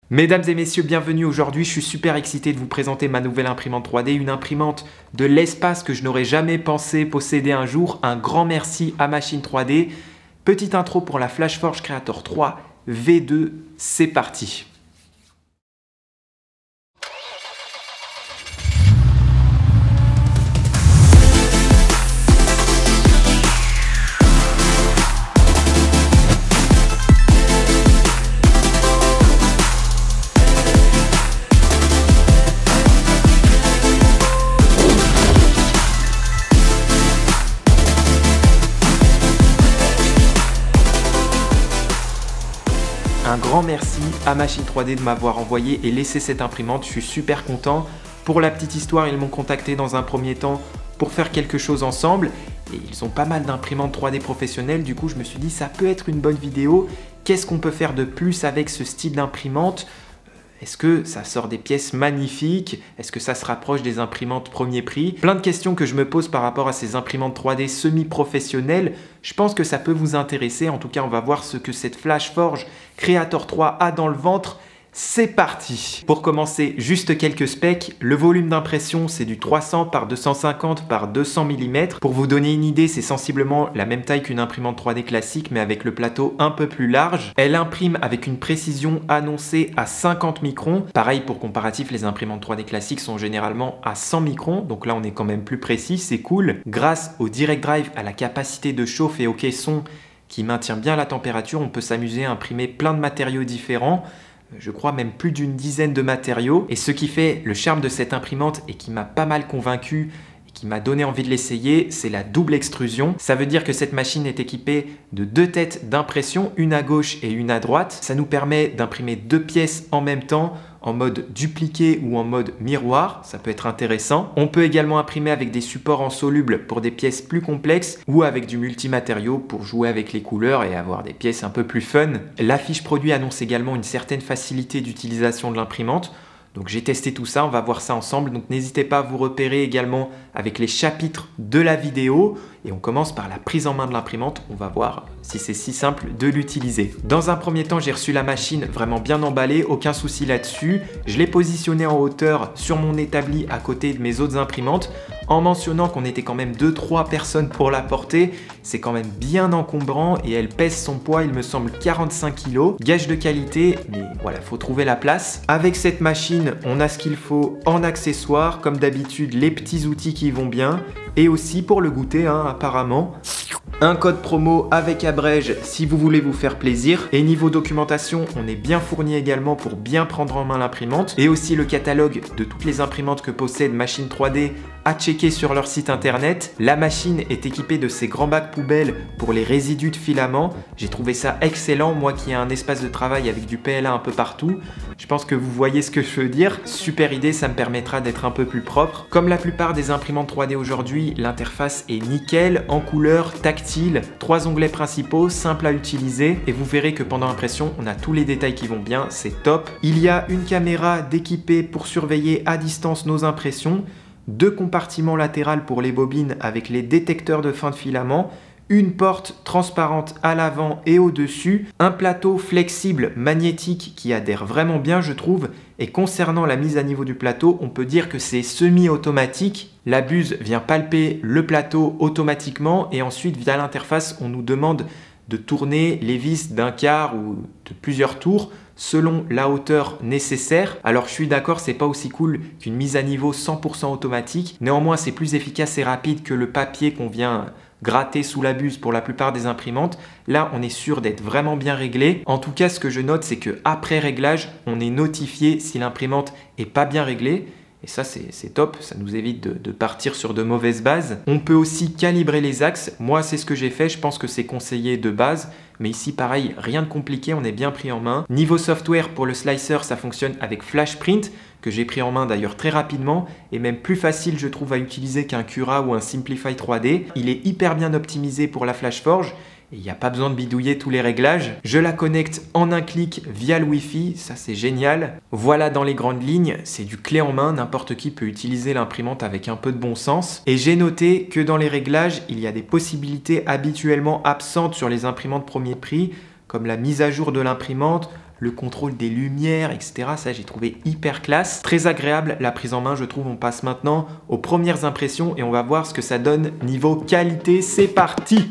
Mesdames et messieurs, bienvenue aujourd'hui. Je suis super excité de vous présenter ma nouvelle imprimante 3D, une imprimante de l'espace que je n'aurais jamais pensé posséder un jour. Un grand merci à Machine 3D. Petite intro pour la FlashForge Creator 3 V2, c'est parti. Un grand merci à Machine 3D de m'avoir envoyé et laissé cette imprimante, je suis super content. Pour la petite histoire, ils m'ont contacté dans un premier temps pour faire quelque chose ensemble et ils ont pas mal d'imprimantes 3D professionnelles, du coup je me suis dit ça peut être une bonne vidéo. Qu'est-ce qu'on peut faire de plus avec ce style d'imprimante ? Est-ce que ça sort des pièces magnifiques? Est-ce que ça se rapproche des imprimantes premier prix? Plein de questions que je me pose par rapport à ces imprimantes 3D semi-professionnelles. Je pense que ça peut vous intéresser. En tout cas, on va voir ce que cette FlashForge Creator 3 a dans le ventre. C'est parti! Pour commencer, juste quelques specs. Le volume d'impression, c'est du 300 par 250 par 200 mm. Pour vous donner une idée, c'est sensiblement la même taille qu'une imprimante 3D classique, mais avec le plateau un peu plus large. Elle imprime avec une précision annoncée à 50 microns. Pareil, pour comparatif, les imprimantes 3D classiques sont généralement à 100 microns. Donc là, on est quand même plus précis, c'est cool. Grâce au Direct Drive, à la capacité de chauffe et au caisson qui maintient bien la température, on peut s'amuser à imprimer plein de matériaux différents. Je crois même plus d'une dizaine de matériaux. Et ce qui fait le charme de cette imprimante et qui m'a pas mal convaincu et qui m'a donné envie de l'essayer, c'est la double extrusion. Ça veut dire que cette machine est équipée de deux têtes d'impression, une à gauche et une à droite. Ça nous permet d'imprimer deux pièces en même temps, en mode dupliqué ou en mode miroir, ça peut être intéressant. On peut également imprimer avec des supports en soluble pour des pièces plus complexes ou avec du multimatériau pour jouer avec les couleurs et avoir des pièces un peu plus fun. La fiche produit annonce également une certaine facilité d'utilisation de l'imprimante. Donc j'ai testé tout ça, on va voir ça ensemble. Donc n'hésitez pas à vous repérer également avec les chapitres de la vidéo. Et on commence par la prise en main de l'imprimante. On va voir si c'est si simple de l'utiliser. Dans un premier temps, j'ai reçu la machine vraiment bien emballée, aucun souci là-dessus. Je l'ai positionnée en hauteur sur mon établi à côté de mes autres imprimantes en mentionnant qu'on était quand même 2-3 personnes pour la porter. C'est quand même bien encombrant et elle pèse son poids, il me semble 45 kg. Gage de qualité, mais voilà, faut trouver la place. Avec cette machine, on a ce qu'il faut en accessoires, comme d'habitude les petits outils qui vont bien. Et aussi pour le goûter, apparemment. Un code promo avec abrège si vous voulez vous faire plaisir. Et niveau documentation, on est bien fourni également pour bien prendre en main l'imprimante. Et aussi le catalogue de toutes les imprimantes que possède Machine 3D à checker sur leur site internet. La machine est équipée de ces grands bacs poubelles pour les résidus de filaments. J'ai trouvé ça excellent, moi qui ai un espace de travail avec du PLA un peu partout. Je pense que vous voyez ce que je veux dire. Super idée, ça me permettra d'être un peu plus propre. Comme la plupart des imprimantes 3D aujourd'hui, l'interface est nickel, en couleur, tactile, 3 onglets principaux, simple à utiliser. Et vous verrez que pendant l'impression, on a tous les détails qui vont bien, c'est top. Il y a une caméra d'équipée pour surveiller à distance nos impressions, 2 compartiments latéraux pour les bobines avec les détecteurs de fin de filament, une porte transparente à l'avant et au-dessus, un plateau flexible magnétique qui adhère vraiment bien je trouve, et concernant la mise à niveau du plateau, on peut dire que c'est semi-automatique. La buse vient palper le plateau automatiquement et ensuite via l'interface on nous demande de tourner les vis d'un quart ou de plusieurs tours selon la hauteur nécessaire. Alors je suis d'accord, c'est pas aussi cool qu'une mise à niveau 100% automatique. Néanmoins, c'est plus efficace et rapide que le papier qu'on vient gratter sous la buse pour la plupart des imprimantes. Là, on est sûr d'être vraiment bien réglé. En tout cas, ce que je note, c'est qu'après réglage, on est notifié si l'imprimante est pas bien réglée. Et ça, c'est top, ça nous évite de partir sur de mauvaises bases. On peut aussi calibrer les axes. Moi, c'est ce que j'ai fait, je pense que c'est conseillé de base. Mais ici, pareil, rien de compliqué, on est bien pris en main. Niveau software, pour le slicer, ça fonctionne avec FlashPrint, que j'ai pris en main d'ailleurs très rapidement, et même plus facile, je trouve, à utiliser qu'un Cura ou un Simplify 3D. Il est hyper bien optimisé pour la FlashForge, et il n'y a pas besoin de bidouiller tous les réglages. Je la connecte en un clic via le Wi-Fi, ça c'est génial. Voilà dans les grandes lignes, c'est du clé en main, n'importe qui peut utiliser l'imprimante avec un peu de bon sens. Et j'ai noté que dans les réglages, il y a des possibilités habituellement absentes sur les imprimantes premier prix, comme la mise à jour de l'imprimante, le contrôle des lumières, etc. Ça, j'ai trouvé hyper classe. Très agréable la prise en main, je trouve. On passe maintenant aux premières impressions et on va voir ce que ça donne niveau qualité. C'est parti!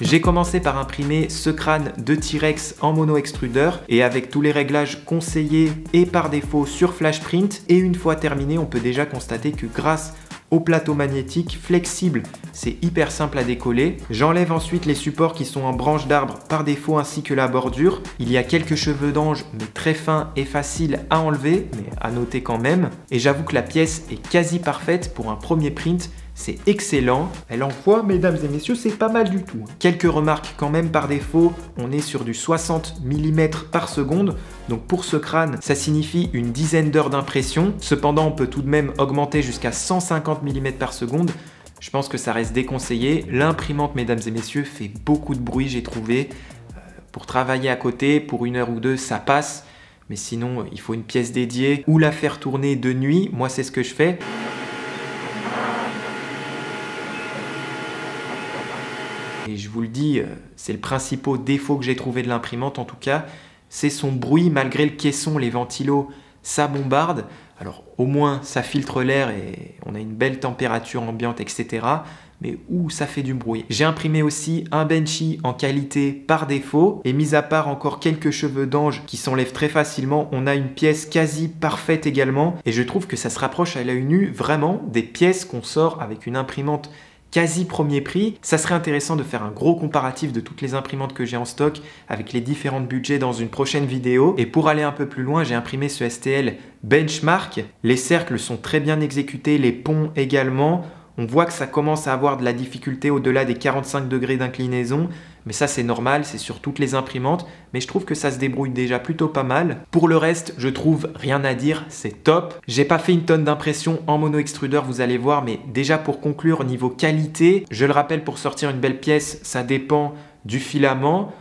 J'ai commencé par imprimer ce crâne de T-Rex en mono extrudeur et avec tous les réglages conseillés et par défaut sur Flash Print. Et une fois terminé, on peut déjà constater que grâce au plateau magnétique flexible, c'est hyper simple à décoller. J'enlève ensuite les supports qui sont en branche d'arbre par défaut ainsi que la bordure. Il y a quelques cheveux d'ange mais très fins et faciles à enlever, mais à noter quand même. Et j'avoue que la pièce est quasi parfaite pour un premier print. C'est excellent. Elle envoie, mesdames et messieurs, c'est pas mal du tout. Quelques remarques quand même par défaut. On est sur du 60 mm par seconde. Donc pour ce crâne, ça signifie une dizaine d'heures d'impression. Cependant, on peut tout de même augmenter jusqu'à 150 mm par seconde. Je pense que ça reste déconseillé. L'imprimante, mesdames et messieurs, fait beaucoup de bruit, j'ai trouvé. Pour travailler à côté, pour 1 heure ou 2, ça passe. Mais sinon, il faut une pièce dédiée ou la faire tourner de nuit. Moi, c'est ce que je fais. Et je vous le dis, c'est le principal défaut que j'ai trouvé de l'imprimante en tout cas, c'est son bruit malgré le caisson, les ventilos, ça bombarde. Alors au moins ça filtre l'air et on a une belle température ambiante, etc. Mais ça fait du bruit. J'ai imprimé aussi un Benchy en qualité par défaut et mis à part encore quelques cheveux d'ange qui s'enlèvent très facilement, on a une pièce quasi parfaite également. Et je trouve que ça se rapproche à l'œil nu vraiment des pièces qu'on sort avec une imprimante quasi premier prix. Ça serait intéressant de faire un gros comparatif de toutes les imprimantes que j'ai en stock avec les différents budgets dans une prochaine vidéo. Et pour aller un peu plus loin, j'ai imprimé ce STL Benchmark. Les cercles sont très bien exécutés, les ponts également. On voit que ça commence à avoir de la difficulté au-delà des 45 degrés d'inclinaison, mais ça c'est normal, c'est sur toutes les imprimantes, mais je trouve que ça se débrouille déjà plutôt pas mal. Pour le reste, je trouve rien à dire, c'est top. J'ai pas fait une tonne d'impression en mono extrudeur, vous allez voir, mais déjà pour conclure niveau qualité, je le rappelle, pour sortir une belle pièce, ça dépend du filament,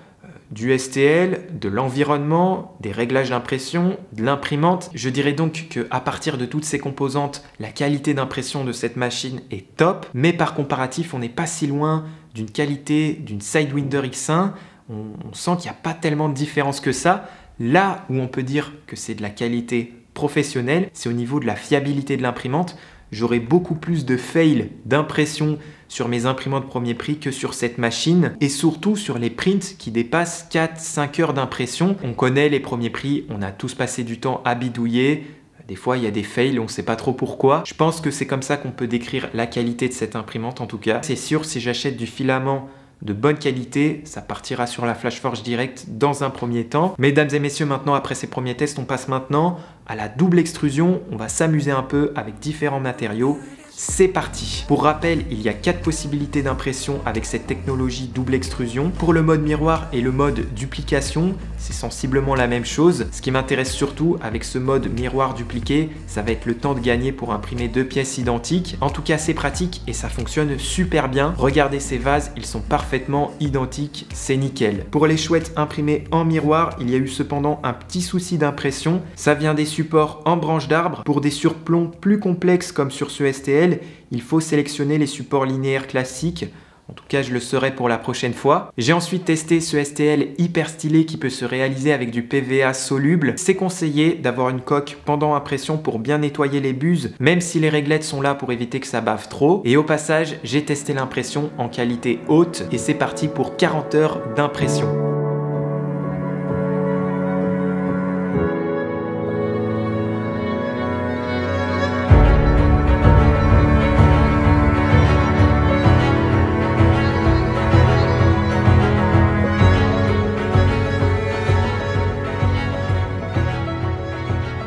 du STL, de l'environnement, des réglages d'impression, de l'imprimante. Je dirais donc qu'à partir de toutes ces composantes, la qualité d'impression de cette machine est top. Mais par comparatif, on n'est pas si loin d'une qualité d'une Sidewinder X1. On sent qu'il n'y a pas tellement de différence que ça. Là où on peut dire que c'est de la qualité professionnelle, c'est au niveau de la fiabilité de l'imprimante. J'aurai beaucoup plus de fails d'impression sur mes imprimantes premier prix que sur cette machine et surtout sur les prints qui dépassent 4-5 heures d'impression. On connaît les premiers prix, on a tous passé du temps à bidouiller. Des fois, il y a des fails, on ne sait pas trop pourquoi. Je pense que c'est comme ça qu'on peut décrire la qualité de cette imprimante en tout cas. C'est sûr, si j'achète du filament de bonne qualité, ça partira sur la Flashforge Direct dans un premier temps. Mesdames et messieurs, maintenant après ces premiers tests, on passe maintenant à la double extrusion. On va s'amuser un peu avec différents matériaux. C'est parti! Pour rappel, il y a 4 possibilités d'impression avec cette technologie double extrusion. Pour le mode miroir et le mode duplication, c'est sensiblement la même chose. Ce qui m'intéresse surtout avec ce mode miroir dupliqué, ça va être le temps de gagner pour imprimer 2 pièces identiques. En tout cas, c'est pratique et ça fonctionne super bien. Regardez ces vases, ils sont parfaitement identiques, c'est nickel. Pour les chouettes imprimées en miroir, il y a eu cependant un petit souci d'impression. Ça vient des supports en branche d'arbre. Pour des surplombs plus complexes comme sur ce STL, il faut sélectionner les supports linéaires classiques. En tout cas, je le saurai pour la prochaine fois. J'ai ensuite testé ce STL hyper stylé qui peut se réaliser avec du PVA soluble. C'est conseillé d'avoir une coque pendant impression pour bien nettoyer les buses, même si les réglettes sont là pour éviter que ça bave trop. Et au passage, j'ai testé l'impression en qualité haute et c'est parti pour 40 heures d'impression.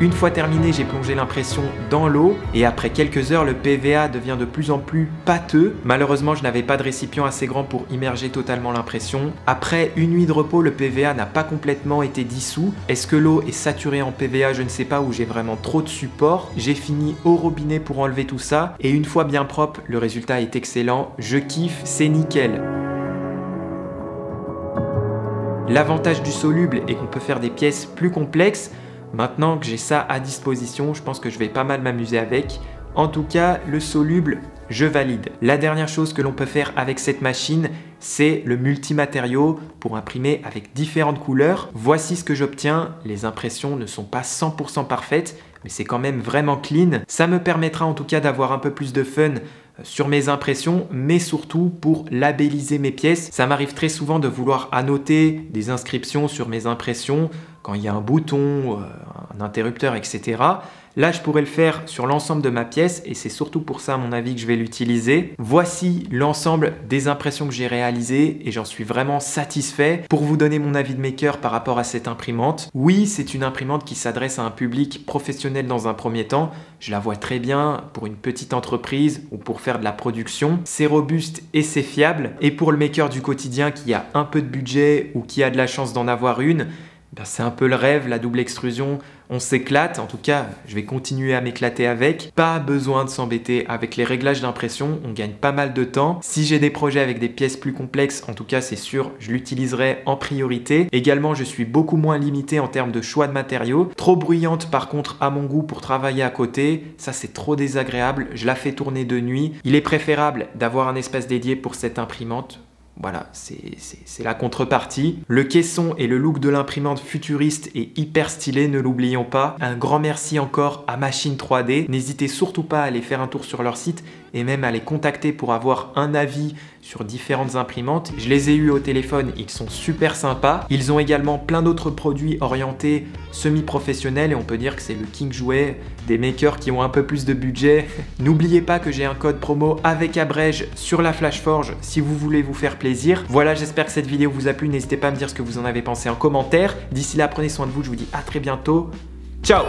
Une fois terminé, j'ai plongé l'impression dans l'eau et après quelques heures, le PVA devient de plus en plus pâteux. Malheureusement, je n'avais pas de récipient assez grand pour immerger totalement l'impression. Après une nuit de repos, le PVA n'a pas complètement été dissous. Est-ce que l'eau est saturée en PVA? Je ne sais pas, ou j'ai vraiment trop de support. J'ai fini au robinet pour enlever tout ça et une fois bien propre, le résultat est excellent. Je kiffe, c'est nickel. L'avantage du soluble est qu'on peut faire des pièces plus complexes. Maintenant que j'ai ça à disposition, je pense que je vais pas mal m'amuser avec. En tout cas, le soluble je valide. La dernière chose que l'on peut faire avec cette machine, c'est le multimatériau pour imprimer avec différentes couleurs. Voici ce que j'obtiens. Les impressions ne sont pas 100% parfaites, mais c'est quand même vraiment clean. Ça me permettra en tout cas d'avoir un peu plus de fun sur mes impressions, mais surtout pour labelliser mes pièces. Ça m'arrive très souvent de vouloir annoter des inscriptions sur mes impressions quand il y a un bouton, un interrupteur, etc. Là, je pourrais le faire sur l'ensemble de ma pièce et c'est surtout pour ça, à mon avis, que je vais l'utiliser. Voici l'ensemble des impressions que j'ai réalisées et j'en suis vraiment satisfait. Pour vous donner mon avis de maker par rapport à cette imprimante, oui, c'est une imprimante qui s'adresse à un public professionnel dans un premier temps. Je la vois très bien pour une petite entreprise ou pour faire de la production. C'est robuste et c'est fiable. Et pour le maker du quotidien qui a un peu de budget ou qui a de la chance d'en avoir une, ben c'est un peu le rêve, la double extrusion, on s'éclate, en tout cas je vais continuer à m'éclater avec. Pas besoin de s'embêter avec les réglages d'impression, on gagne pas mal de temps. Si j'ai des projets avec des pièces plus complexes, en tout cas c'est sûr, je l'utiliserai en priorité. Également je suis beaucoup moins limité en termes de choix de matériaux. Trop bruyante par contre à mon goût pour travailler à côté, ça c'est trop désagréable, je la fais tourner de nuit. Il est préférable d'avoir un espace dédié pour cette imprimante. Voilà, c'est la contrepartie. Le caisson et le look de l'imprimante futuriste et hyper stylé, ne l'oublions pas. Un grand merci encore à Machine 3D. N'hésitez surtout pas à aller faire un tour sur leur site et même à les contacter pour avoir un avis sur différentes imprimantes. Je les ai eus au téléphone, ils sont super sympas. Ils ont également plein d'autres produits orientés semi-professionnels et on peut dire que c'est le king jouet des makers qui ont un peu plus de budget. N'oubliez pas que j'ai un code promo avec Abrège sur la Flashforge si vous voulez vous faire plaisir. Voilà, j'espère que cette vidéo vous a plu. N'hésitez pas à me dire ce que vous en avez pensé en commentaire. D'ici là, prenez soin de vous. Je vous dis à très bientôt. Ciao!